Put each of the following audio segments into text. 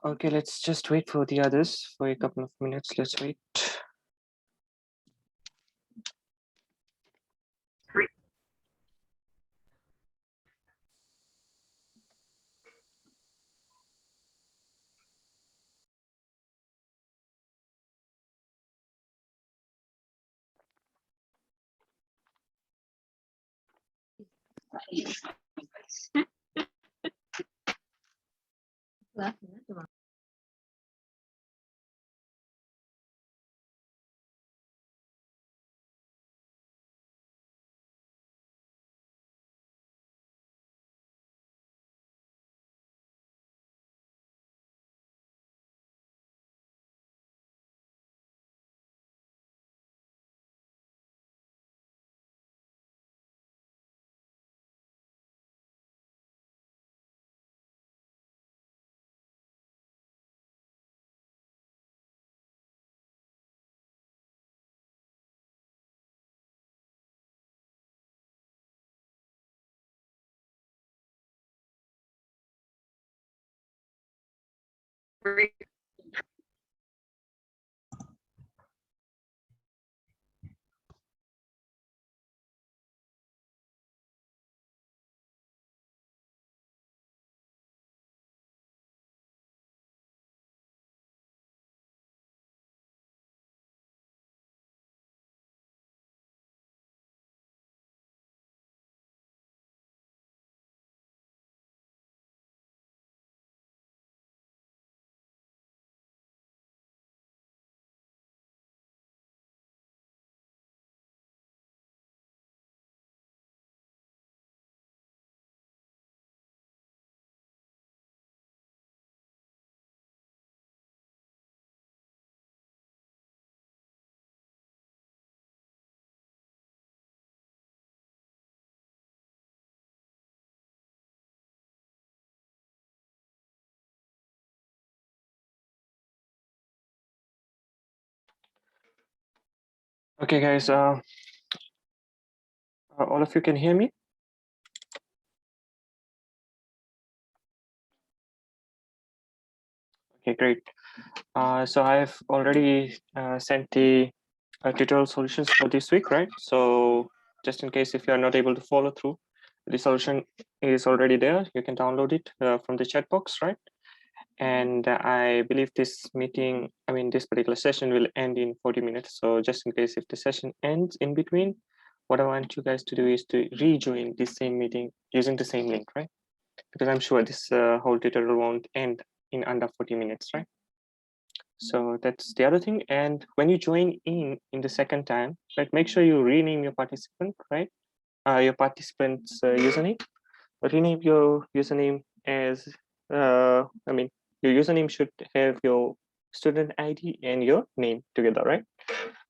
Okay, let's just wait for the others for a couple of minutes. Let's wait. Okay, guys. All of you can hear me? Okay, great. So I've already sent the tutorial solutions for this week, right? So just in case if you are not able to follow through, the solution is already there. You can download it from the chat box, right? And I believe this meeting, this particular session will end in 40 minutes. So just in case if the session ends in between, what I want you guys to do is to rejoin this same meeting using the same link, right? Because I'm sure this whole tutorial won't end in under 40 minutes, right? So that's the other thing. And when you join in the second time, right, make sure you rename your participant, right? Your participant's username. Rename your username as, your username should have your student ID and your name together, right?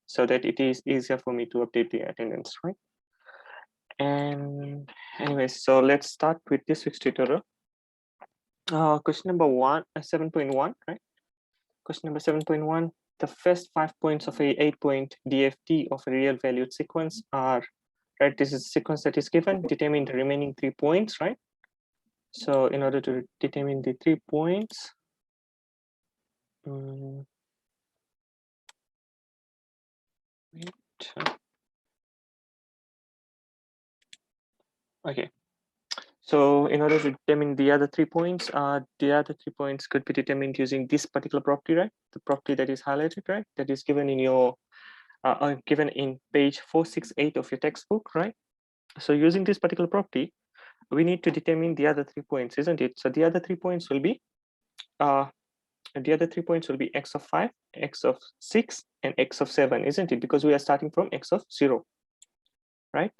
So that it is easier for me to update the attendance, right? And anyways, so let's start with this week's tutorial. Question number 7.1, right? Question number 7.1, the first 5 points of a 8-point DFT of a real valued sequence are, right, this is a sequence that is given, determine the remaining 3 points, right? So in order to determine the 3 points, okay. So in order to determine the other 3 points, could be determined using this particular property, right? The property that is highlighted, right? That is given in your given in page 468 of your textbook, right? So using this particular property, we need to determine the other 3 points, isn't it? So the other 3 points will be x of 5, x of 6, and x of 7, isn't it? Because we are starting from x of 0, right?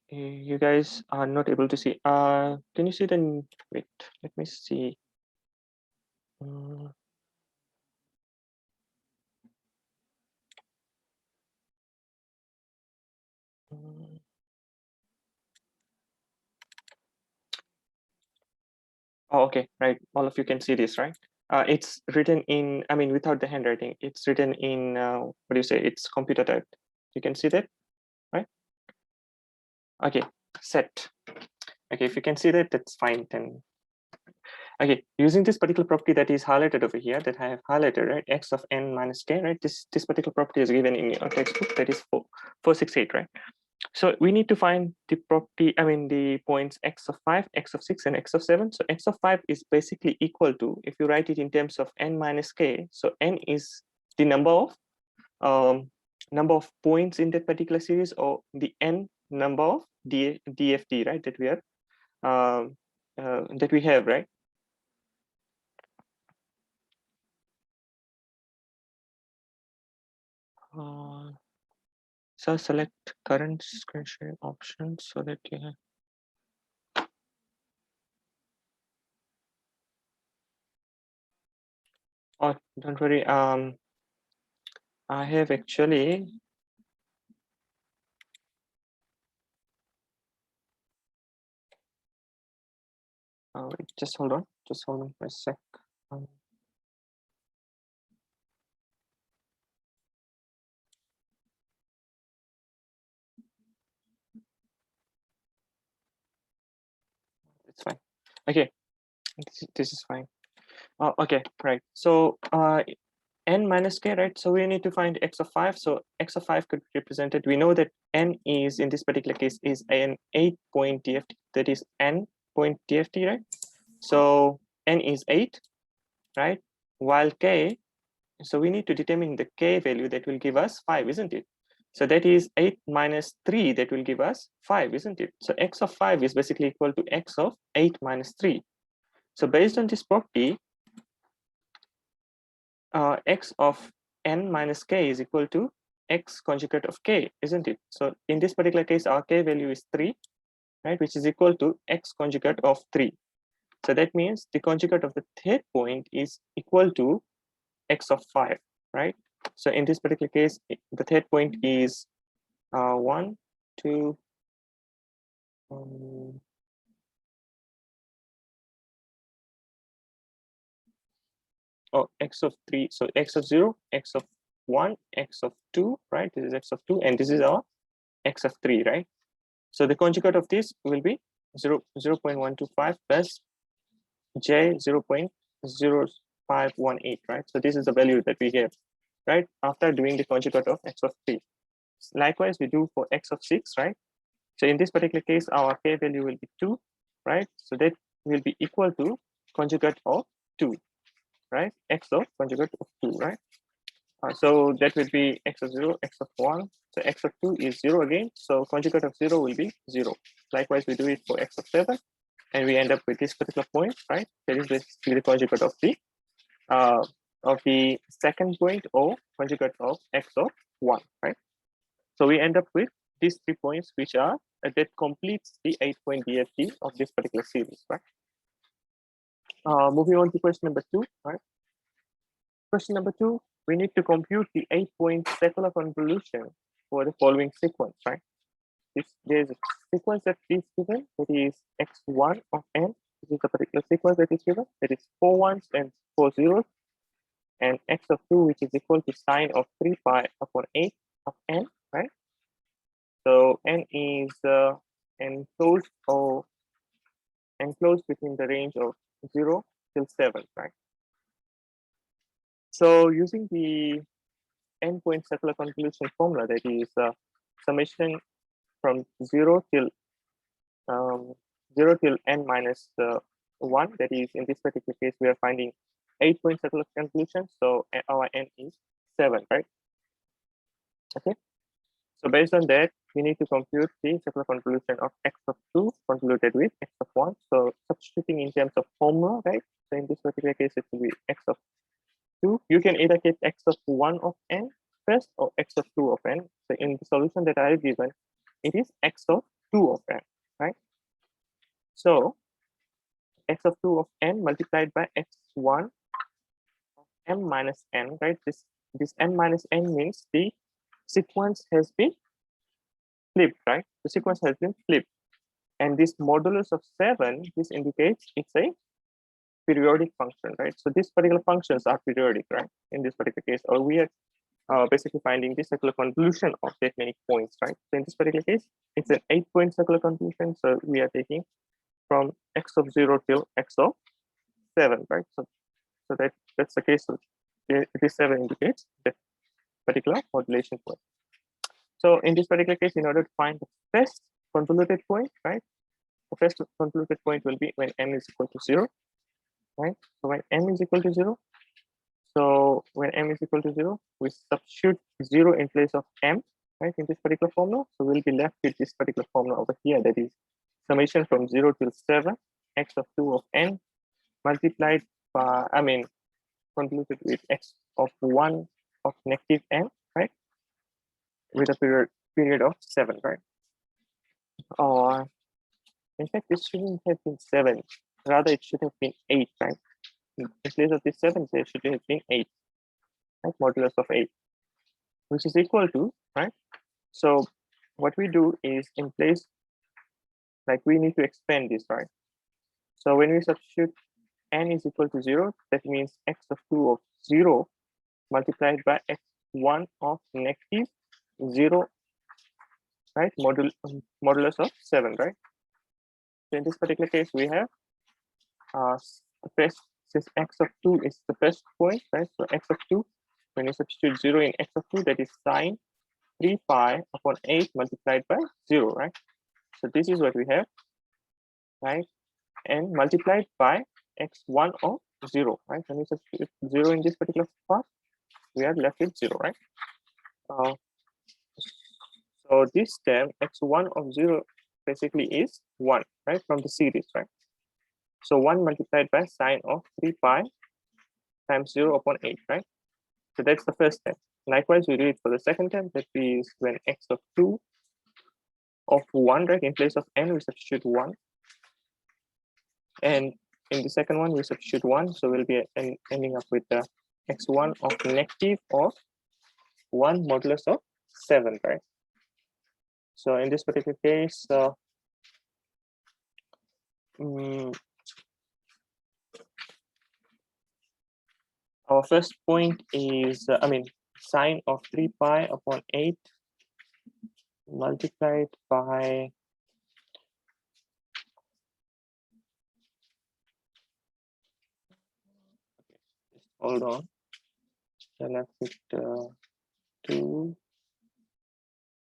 You guys are not able to see. Can you see the? Wait, let me see. Oh, okay, right. All of you can see this, right? It's written in, without the handwriting, it's written in, what do you say? It's computer typed. You can see that, right? Okay, set. Okay, if you can see that, that's fine then. Okay, using this particular property that is highlighted over here, that I have highlighted, right? X of n minus k, right? This particular property is given in your textbook, that is 468, right? So we need to find the property, I mean, the points x of 5, x of 6, and x of 7. So x of 5 is basically equal to, if you write it in terms of n minus k, so n is the number of points in that particular series, or the n number of DFT, right? That we have, right? So select current screen sharing option so that you have. Oh, don't worry. I have actually. Wait, just hold on. Just hold on for a sec. It's fine. Okay, this is fine. Okay, right. So n minus k, right? So we need to find x of 5. So x of 5 could be represented. We know that n is, in this particular case, is an 8-point DFT. That is n point DFT, right? So n is 8, right? While k, so we need to determine the k value that will give us 5, isn't it? So that is 8 minus 3 that will give us 5, isn't it? So x of 5 is basically equal to x of 8 minus 3. So based on this property, x of n minus k is equal to x conjugate of k, isn't it? So in this particular case, our k value is 3, right, which is equal to x conjugate of 3. So that means the conjugate of the third point is equal to x of 5, right? So in this particular case, the third point is 1, 2, x of 3. So x of 0, x of 1, x of 2, right? This is x of 2, and this is our x of 3, right? So the conjugate of this will be 0.125 plus j 0.0518, right? So this is the value that we have, right? After doing the conjugate of x of 3. Likewise, we do for x of 6, right? So in this particular case, our k value will be 2, right? So that will be equal to conjugate of 2, right? X of conjugate of 2, right? So that will be x of 0, x of 1. So x of 2 is 0 again. So conjugate of 0 will be 0. Likewise, we do it for x of 7. And we end up with this particular point, right? That is basically the conjugate of the second point, or conjugate of x of 1, right? So we end up with these 3 points, which are that completes the 8-point DFT of this particular series, right? Moving on to question number 2, right? Question number 2, we need to compute the 8-point secular convolution for the following sequence, right? There's a sequence that is given, that is x1 of n. This is the particular sequence that is given, that is 4 ones and 4 zeros, and x of 2, which is equal to sine of 3 pi upon 8 of n, right? So n is enclosed within the range of 0 till 7, right? So using the n-point circular convolution formula, that is summation from 0 till 0 till n minus 1, that is, in this particular case, we are finding 8-point circular convolution. So our n is 7, right? Okay. So based on that, we need to compute the circular convolution of x of 2 convoluted with x of 1. So substituting in terms of formula, right? So in this particular case, it will be x of 2. You can either get x of 1 of n first, or x of 2 of n. So in the solution that I have given, it is x of 2 of n, right? So x of 2 of n multiplied by x1 of m minus n, right? This m minus n means the sequence has been flipped, right? The sequence has been flipped. And this modulus of 7, this indicates it's a periodic function, right? So these particular functions are periodic, right? In this particular case, or we are basically finding the circular convolution of that many points, right? So in this particular case, it's an 8-point circular convolution. So we are taking from x of 0 till x of 7, right? So that's the case. So it is 7 indicates that particular modulation point. So in this particular case, in order to find the first convoluted point, right? The first convoluted point will be when m is equal to 0, right? So when m is equal to 0, so when m is equal to 0, we substitute 0 in place of m, right, in this particular formula. So we'll be left with this particular formula over here, that is summation from 0 till 7, x of 2 of n multiplied by, convoluted with x of 1 of negative n, right, with a period of 7, right? Or in fact, this shouldn't have been 7, rather it should have been 8, right? In place of this 7, there should have been 8, right? Modulus of 8, which is equal to, right? So what we do is in place, like we need to expand this, right? So when we substitute n is equal to 0, that means x of 2 of 0 multiplied by x1 of negative 0, right? Modulus of 7, right? So in this particular case, we have the first, since x of 2 is the first point, right? So x of 2, when you substitute 0 in x of 2, that is sine 3 pi upon 8 multiplied by 0, right? So this is what we have, right? And multiplied by x1 of 0, right? When we substitute 0 in this particular part, we are left with 0, right? So this term x1 of 0 basically is 1, right, from the series, right? So 1 multiplied by sine of 3 pi times 0 upon 8, right? So that's the first term. Likewise, we do it for the second term, that is when x of 2 of 1, right, in place of n, we substitute 1. And in the second one, we substitute 1. So we'll be ending up with the x1 of negative of 1 modulus of 7, right? So in this particular case, our first point is, sine of 3 pi upon 8 multiplied by hold on, then left with 2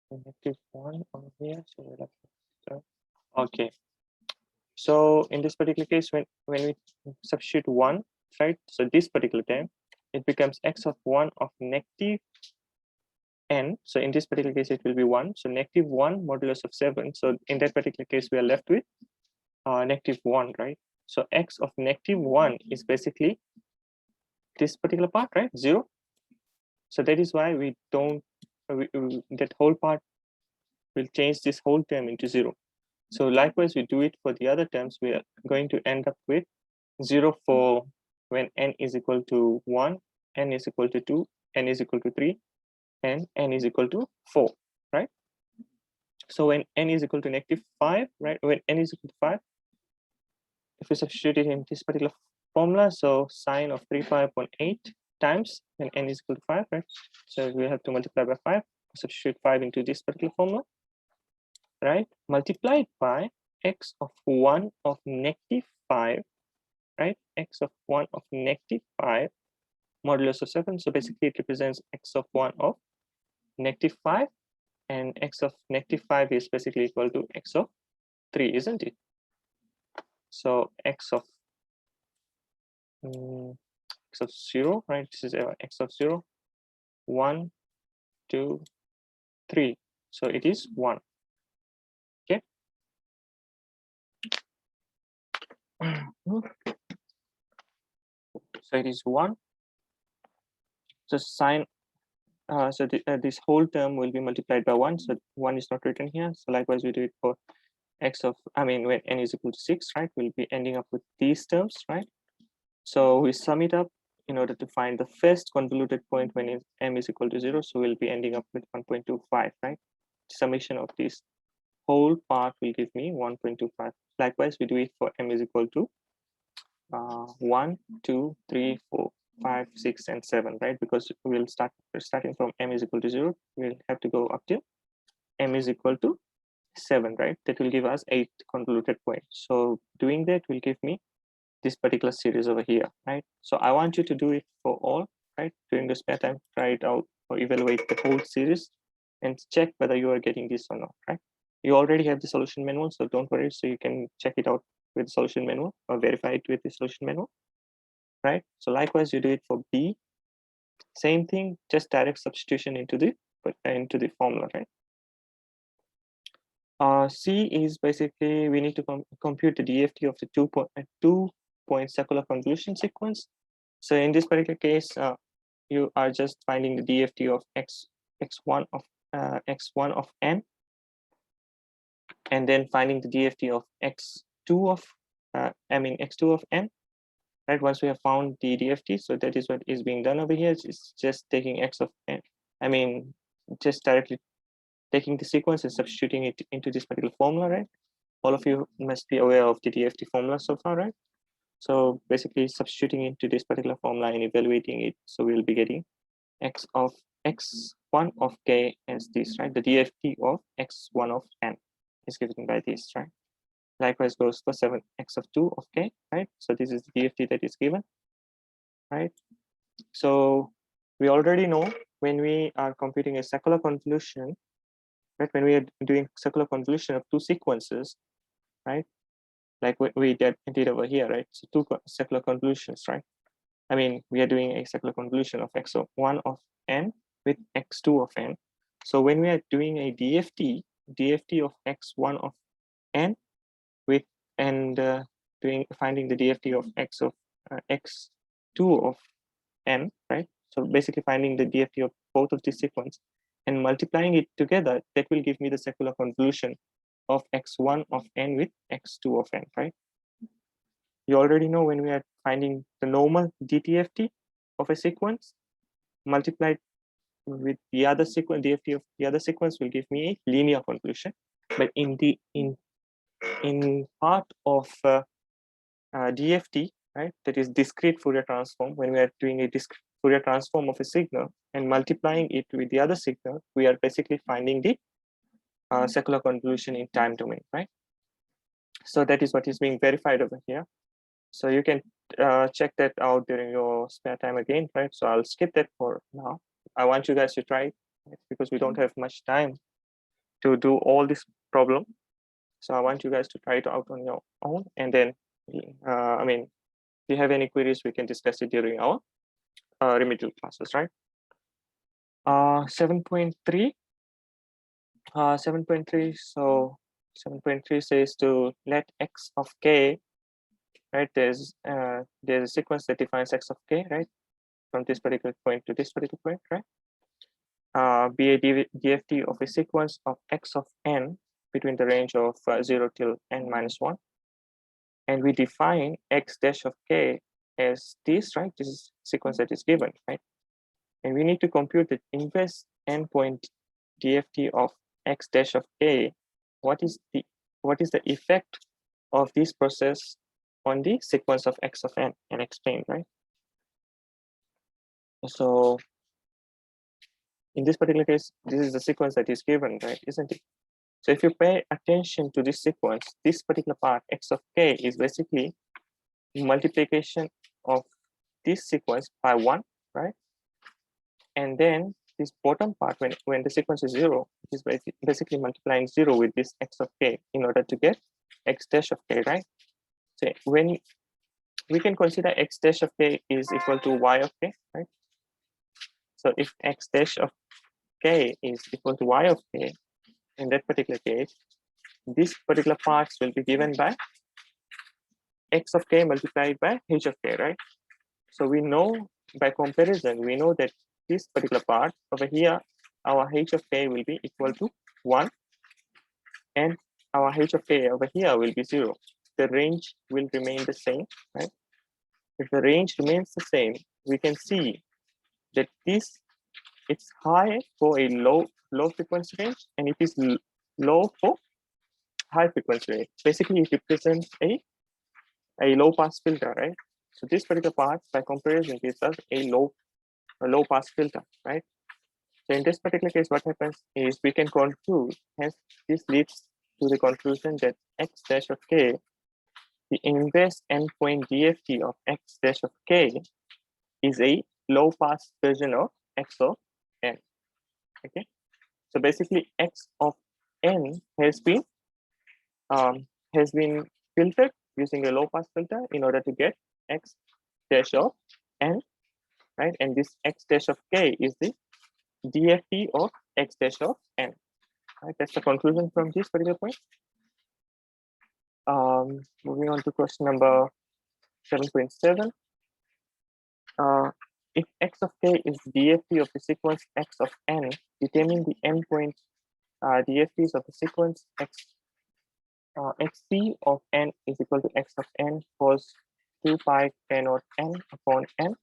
negative 1 over here. So we're left with, okay. So in this particular case, when we substitute 1, right? So this particular term, it becomes x of 1 of negative n. So in this particular case, it will be 1. So negative 1 modulus of 7. So in that particular case, we are left with negative 1, right? So x of negative 1 is basically this particular part, right? 0. So that is why we don't, that whole part will change this whole term into 0. So likewise, we do it for the other terms. We are going to end up with 0 for when n is equal to 1, n is equal to 2, n is equal to 3, and n is equal to 4, right? So when n is equal to negative 5, right? When n is equal to 5, if we substitute it in this particular formula, so sine of 3 pi upon 8 times when n is equal to 5, right? So we have to multiply by 5, substitute 5 into this particular formula, right? Multiplied by x of 1 of negative 5, right? X of 1 of negative 5 modulus of 7. So basically it represents x of 1 of negative 5, and x of negative 5 is basically equal to x of 3, isn't it? So x of 0, right? This is x of 0, 1, 2, 3. So it is 1. Okay. So it is 1. So sine, this whole term will be multiplied by 1. So 1 is not written here. So likewise, we do it for x of, when n is equal to 6, right? We'll be ending up with these terms, right? So we sum it up in order to find the first convoluted point when m is equal to 0. So we'll be ending up with 1.25, right? Summation of this whole part will give me 1.25. Likewise, we do it for m is equal to 1, 2, 3, 4, 5, 6, and 7, right? Because we'll starting from m is equal to 0. We'll have to go up to m is equal to 7, right? That will give us 8 convoluted points. So doing that will give me this particular series over here, right? So I want you to do it for all, right? During the spare time, try it out or evaluate the whole series and check whether you are getting this or not, right? You already have the solution manual, so don't worry. So you can check it out with the solution manual or verify it with the solution manual, right? So likewise, you do it for B. Same thing, just direct substitution into the formula, right? C is basically we need to compute the DFT of the two-point circular convolution sequence. So in this particular case, you are just finding the DFT of x1 of n, and then finding the DFT of x2 of x2 of n. Right, once we have found the DFT, so that is what is being done over here. It's just taking x of n, just directly taking the sequence and substituting it into this particular formula, right? All of you must be aware of the DFT formula so far, right? So basically substituting into this particular formula and evaluating it. So we'll be getting x1 of k as this, right? The DFT of x1 of n is given by this, right? Likewise goes for 7x of 2 of k, right? So this is the DFT that is given, right? So we already know when we are computing a circular convolution, right? When we are doing circular convolution of two sequences, right? Like we did over here, right? So two circular convolutions, right? I mean, we are doing a circular convolution of x1 of n with x2 of n. So when we are doing a DFT of x1 of n with finding the DFT of x2 of n, right? So basically finding the DFT of both of these sequence and multiplying it together, that will give me the circular convolution of x1 of n with x2 of n, right? You already know when we are finding the normal DTFT of a sequence multiplied with the other sequence, DFT of the other sequence will give me a linear convolution. But in part of DFT, right, that is discrete Fourier transform, when we are doing a discrete Fourier transform of a signal and multiplying it with the other signal, we are basically finding the circular convolution in time domain, right? So that is what is being verified over here. So you can check that out during your spare time again, right? So I'll skip that for now. I want you guys to try it, right? Because we don't have much time to do all this problem. So I want you guys to try it out on your own. And then, if you have any queries, we can discuss it during our remedial classes, right? 7.3. 7.3. So 7.3 says to let x of k, right? There's a sequence that defines x of k, right? From this particular point to this particular point, right? Be a DFT of a sequence of x of n between the range of 0 till n minus 1. And we define x dash of k as this, right? This is sequence that is given, right? And we need to compute the inverse endpoint DFT of x dash of k. What is the effect of this process on the sequence of x of n, and explain, right? So in this particular case, this is the sequence that is given, right? Isn't it? So if you pay attention to this sequence, this particular part x of k is basically multiplication of this sequence by 1, right? And then this bottom part, when the sequence is 0, is basically multiplying 0 with this x of k in order to get x dash of k, right? So when we can consider x dash of k is equal to y of k, right? So if x dash of k is equal to y of k, in that particular case, these particular parts will be given by x of k multiplied by h of k, right? So we know by comparison, we know that this particular part over here, our h of k will be equal to 1, and our h of k over here will be 0. The range will remain the same, right? If the range remains the same, we can see that it's high for a low frequency range, and it is low for high frequency range. Basically, it represents a low pass filter, right? So this particular part, by comparison, gives us a low pass filter, right? So in this particular case, what happens is we can conclude, hence this leads to the conclusion that x dash of k, the inverse endpoint DFT of x dash of k is a low pass version of x of n. Okay, so basically x of n has been filtered using a low pass filter in order to get x dash of n, right? And this x dash of k is the DFT of x dash of n. Right? That's the conclusion from this particular point. Moving on to question number 7.7. If x of k is DFT of the sequence x of n, determine the endpoint DFTs of the sequence xc of n is equal to x of n cos 2 pi k naught n upon n,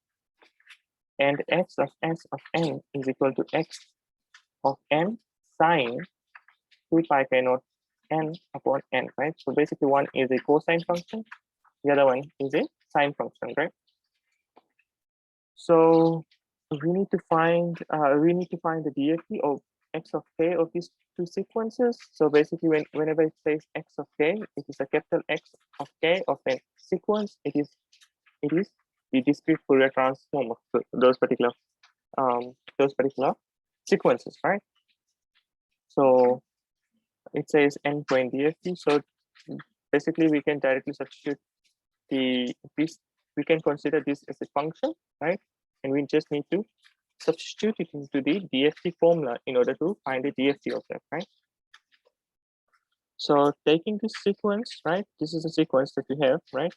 and x of s of n is equal to x of n sine 2 pi k naught n upon n, right? So basically one is a cosine function, the other one is a sine function, right? So we need to find the DFT of x of k of these two sequences. So basically whenever it says x of k, it is a capital X of k of a sequence. It is the discrete Fourier transform of those particular sequences, right? So it says endpoint DFT. So basically we can directly substitute we can consider this as a function, right? And we just need to substitute it into the DFT formula in order to find the DFT of that, right? So taking this sequence, right? This is a sequence that we have, right?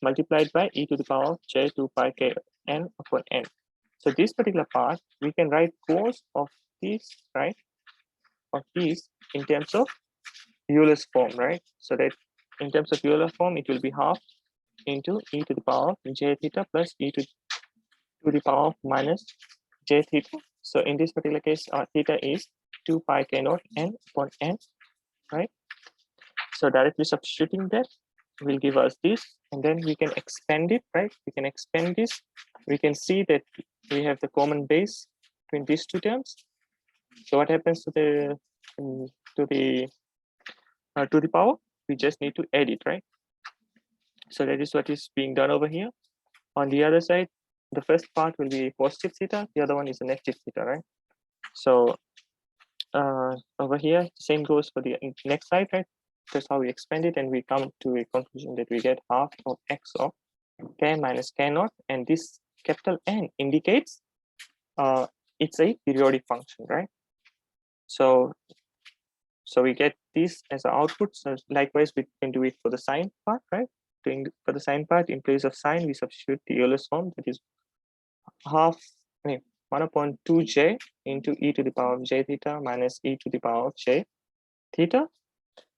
Multiplied by e to the power of j 2 pi k n upon n. So this particular part, we can write cos of this, right? Of these in terms of Euler's form, right? So that in terms of Euler form, it will be half into e to the power of j theta plus e to the power of minus j theta. So in this particular case, theta is 2 pi k naught n upon n, right? So directly substituting that will give us this, and then we can expand it, right? We can expand this. We can see that we have the common base between these two terms. So what happens to the power? We just need to add it, right? So that is what is being done over here. On the other side, the first part will be positive theta, the other one is a negative theta, right? So over here, same goes for the next side, right? That's how we expand it, and we come to a conclusion that we get half of x of k minus k naught, and this capital N indicates it's a periodic function, right? So we get this as an output. So likewise, we can do it for the sine part, right? For the sine part, in place of sine, we substitute the Euler's form, that is 1 upon 2j into e to the power of j theta minus e to the power of j theta.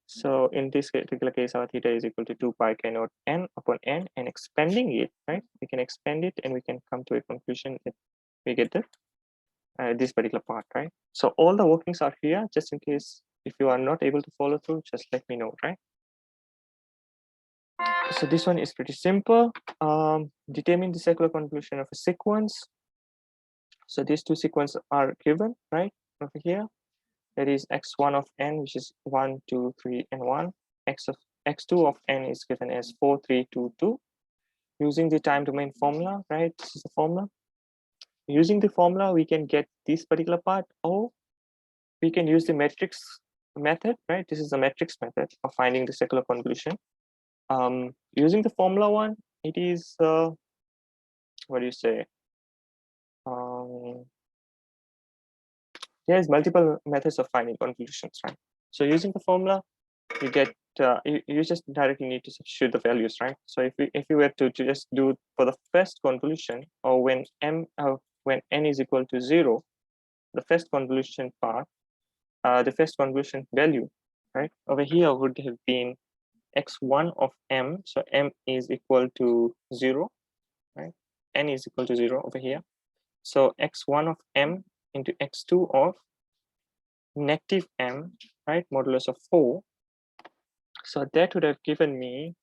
So in this particular case, our theta is equal to 2 pi k naught n upon n, and expanding it, right? We can expand it and we can come to a conclusion that we get the this particular part, right? So all the workings are here, just in case if you are not able to follow through, just let me know, right? So this one is pretty simple. Determine the circular convolution of a sequence. So these two sequences are given, right, over here. That is x1 of n, which is 1, 2, 3, and 1. X2 of n is given as 4, 3, 2, 2. Using the time domain formula, right? This is the formula. Using the formula, we can get this particular part, or we can use the matrix method, right? This is the matrix method of finding the circular convolution. Using the formula one, it is what do you say? There's multiple methods of finding convolutions, right? So using the formula, you get you just directly need to substitute the values, right? So if you were to just do for the first convolution, or when n is equal to 0, the first convolution part, the first convolution value, right, over here would have been x1 of m. So m is equal to 0, right? N is equal to 0 over here. So x1 of m into x2 of negative m, right, modulus of 4. So that would have given me,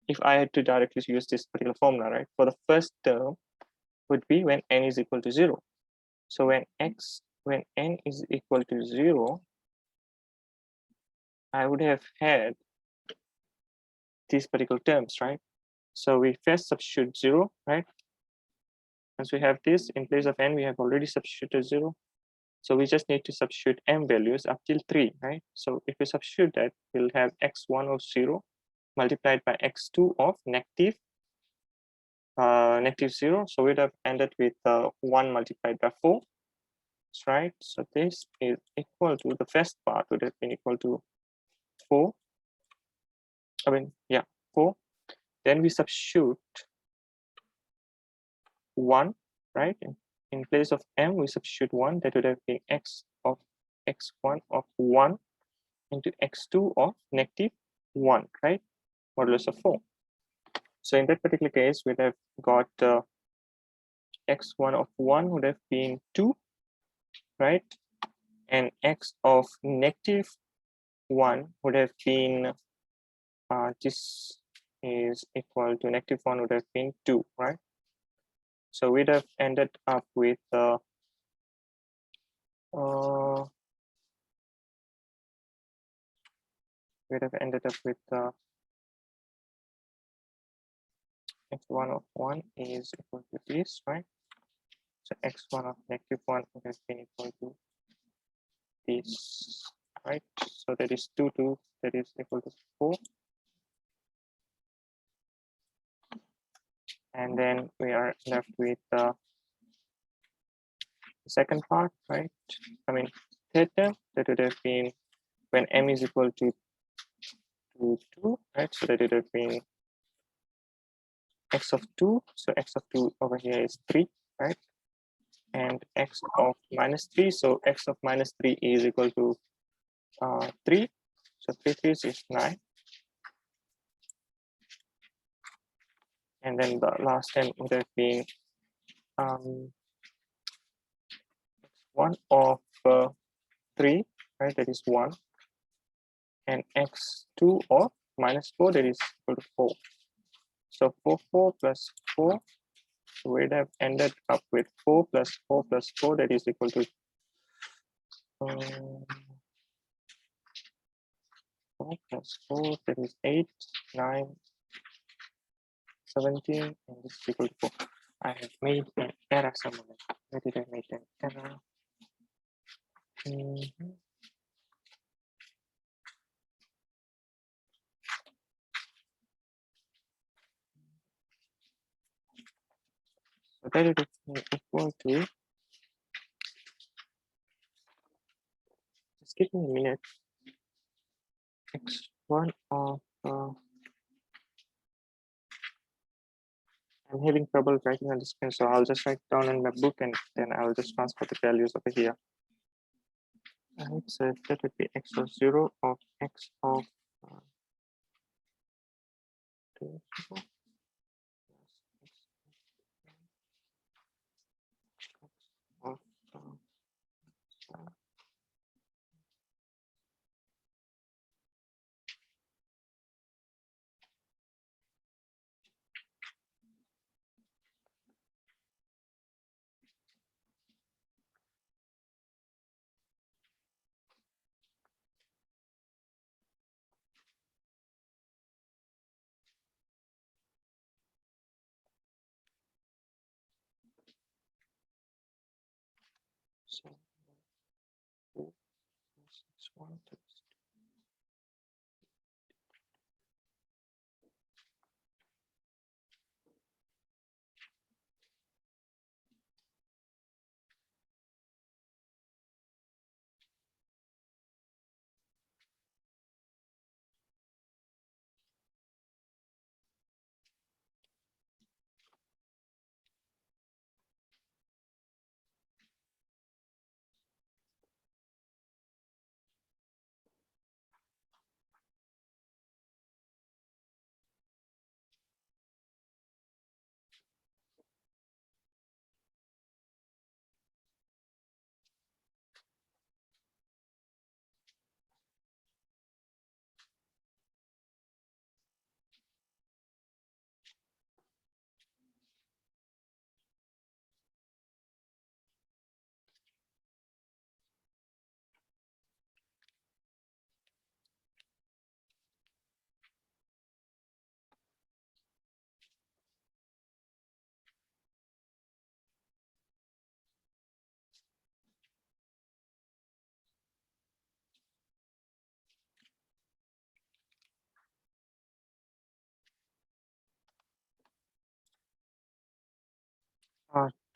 if I had to directly use this particular formula, right, for the first term would be when n is equal to 0. So when n is equal to 0, I would have had these particular terms, right? So we first substitute 0, right? Once we have this, in place of n, we have already substituted 0. So we just need to substitute m values up till 3, right? So if we substitute that, we'll have x1 of 0 multiplied by x2 of negative 0. So we'd have ended with 1 multiplied by 4, right? So this is equal to, the first part would have been equal to 4. I mean, yeah, 4. Then we substitute 1, right? In place of m, we substitute 1. That would have been x of x1 of 1 into x2 of negative 1, right? Modulus of 4. So in that particular case, we'd have got x1 of 1 would have been 2, right? And x of negative 1 would have been, this is equal to negative 1 would have been 2, right? So we'd have ended up with we'd have ended up with x1 of 1 is equal to this, right? So x1 of negative 1 would have been equal to this, right? So that is 2, 2, that is equal to 4. And then we are left with the second part, right? I mean, third term, that would have been when m is equal to 2, right? So that would have been x of 2. So x of 2 over here is 3, right? And x of minus 3. So x of minus 3 is equal to 3. So 3 3s is 9. And then the last term would have been 1 of 3, right? That is 1. And x2 of minus 4, that is equal to 4. So 4 plus 4, we'd have ended up with 4 plus 4 plus 4, that is equal to 4 plus 4, that is 8, 9, 17, and this is equal to 4. I have made an error somewhere. Where did I make an error? So that is equal to, just give me a minute, x1 of, I'm having trouble writing on the screen, so I'll just write down in my book and then I'll just transfer the values over here. Right, so that would be x of 0 of x of 2 plus x of so 2 plus x1 plus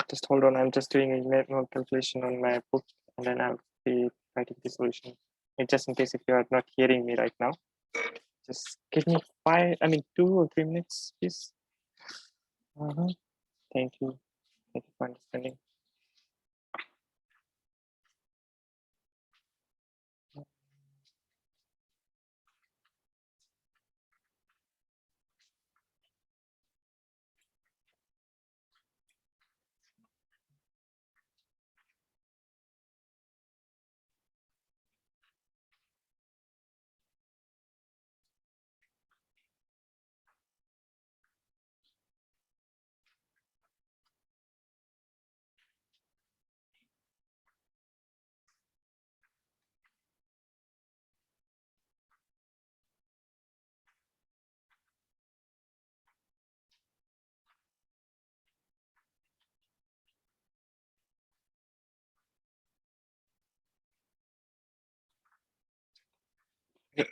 Just hold on. I'm just doing a manual calculation on my book, and then I'll be writing the solution. And just in case if you are not hearing me right now, just give me 2 or 3 minutes, please. Thank you. Thank you for understanding.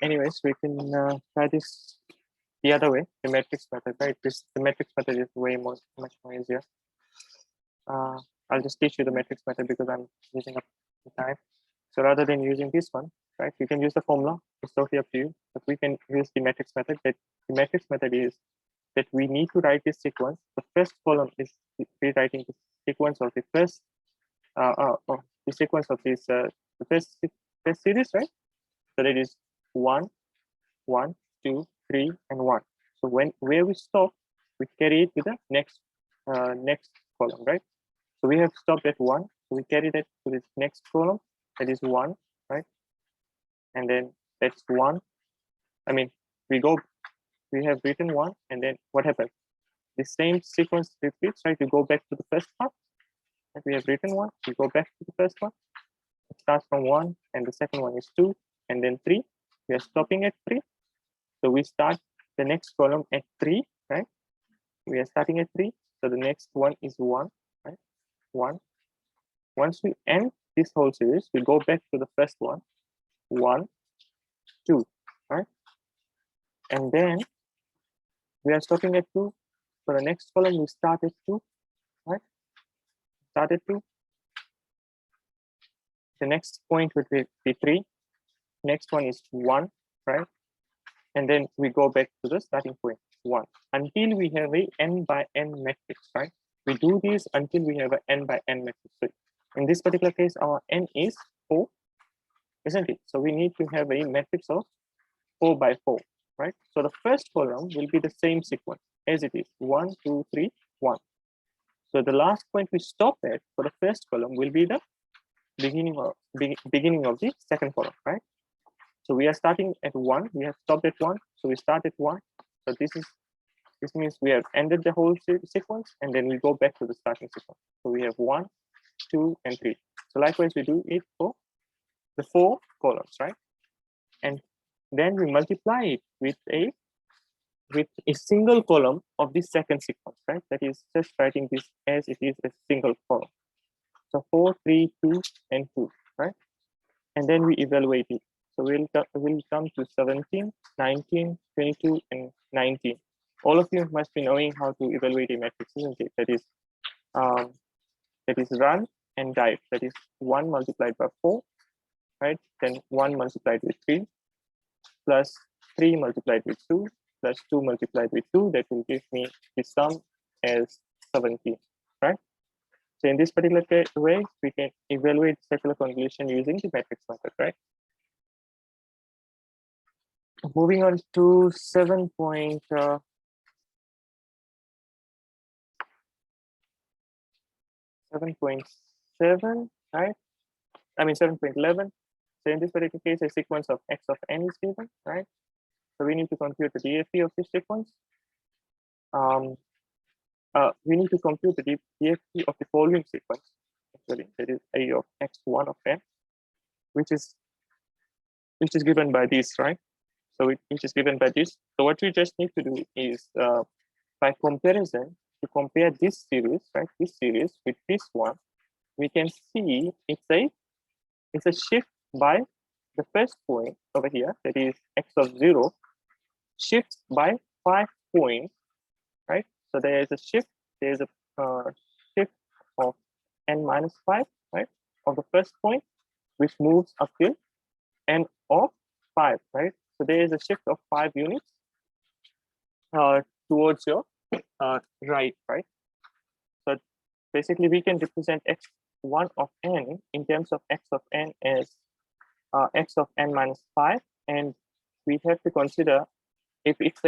Anyways, we can try this the other way, the matrix method, right? The matrix method is much more easier. I'll just teach you the matrix method because I'm using up the time. So rather than using this one, right, you can use the formula. It's totally up to you. But we can use the matrix method. That the matrix method is that we need to write this sequence. The first column is rewriting the sequence of the first, the sequence of this the first series, right? So that is 1, 1, 2, 3, and 1. So where we stop, we carry it to the next next column, right? So we have stopped at 1. So we carry that to this next column. That is 1, right? And then that's 1. I mean, we have written 1, and then what happens? The same sequence repeats, right? We go back to the first part. And we have written 1. We go back to the first one. It starts from 1, and the second one is 2, and then 3. We are stopping at 3. So we start the next column at 3, right? We are starting at 3. So the next one is 1, right? 1. Once we end this whole series, we go back to the first one, 1, 2, right? And then we are stopping at 2. For the next column, we start at 2, right? Start at 2. The next point would be 3. Next one is 1, right? And then we go back to the starting point, 1, until we have a n by n matrix, right? We do this until we have an n by n matrix. So in this particular case, our n is 4, isn't it? So we need to have a matrix of 4 by 4, right? So the first column will be the same sequence as it is 1, 2, 3, 1. So the last point we stop at for the first column will be the beginning of the second column, right? So we are starting at 1. We have stopped at 1. So we start at 1. So this means we have ended the whole sequence, and then we go back to the starting sequence. So we have 1, 2, and 3. So likewise, we do it for the 4 columns, right? And then we multiply it with a single column of the second sequence, right? That is just writing this as it is a single column. So 4, 3, 2, and 2, right? And then we evaluate it. So we'll come to 17, 19, 22, and 19. All of you must be knowing how to evaluate a matrix, isn't it? That is run and dive. That is 1 multiplied by 4, right? Then 1 multiplied with 3, plus 3 multiplied with 2, plus 2 multiplied with 2. That will give me the sum as 17, right? So in this particular way, we can evaluate circular convolution using the matrix method, right? Moving on to 7.7, right? 7.11. So in this particular case, a sequence of x of n is given, right? So we need to compute the DFT of this sequence. We need to compute the DFT of the following sequence. Actually, that is a of x1 of n, which is given by this, right? So which is given by this. So what we just need to do is by comparison, to compare this series, right? This series with this one, we can see it's a shift by the first point over here, that is x of 0, shifts by 5 points, right? So there is a shift. There is a shift of n minus 5, right, of the first point, which moves up till n of 5, right? So there is a shift of 5 units towards your right, right? So basically, we can represent x1 of n in terms of x of n as x of n minus 5, and we have to consider if it's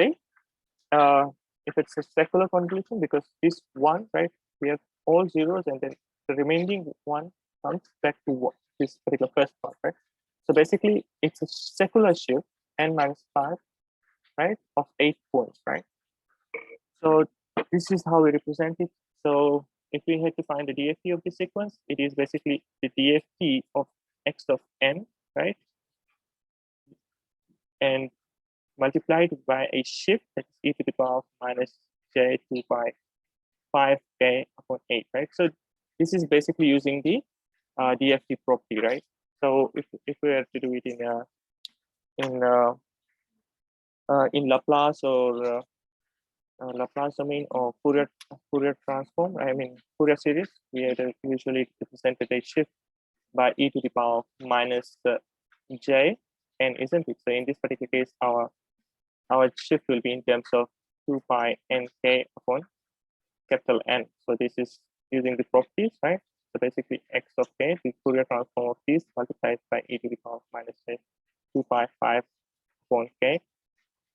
a secular convolution, because this one, right, we have all zeros, and then the remaining one comes back to what this particular first part, right? So basically, it's a secular shift n minus 5, right, of 8 points, right? So this is how we represent it. So if we had to find the DFT of the sequence, it is basically the DFT of x of n, right, and multiplied by a shift that is e to the power of minus j2 by 5k upon 8, right? So this is basically using the DFT property, right? So if we were to do it in Laplace or Laplace domain or Fourier transform, I mean Fourier series, we had usually represented a shift by e to the power of minus j n, isn't it? So in this particular case, our shift will be in terms of 2 pi nk upon capital N. So this is using the properties, right? So basically x of k, the Fourier transform of this multiplied by e to the power of minus j 2 pi 5 upon k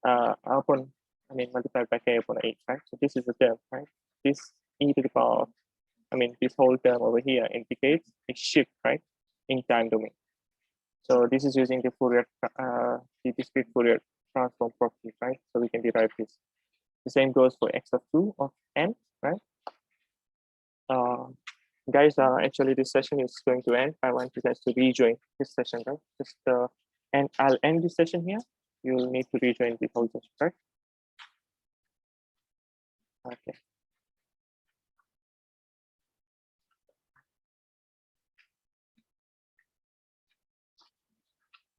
upon, I mean, multiplied by k upon 8, right? So this is the term, right? This e to the power of, I mean, this whole term over here indicates a shift, right, in time domain. So this is using the Fourier, the discrete Fourier transform property, right? So we can derive this. The same goes for x of 2 of n, right? Guys, actually this session is going to end. I want you guys to rejoin this session, right? Just and I'll end this session here. You'll need to rejoin the whole session, right? Okay.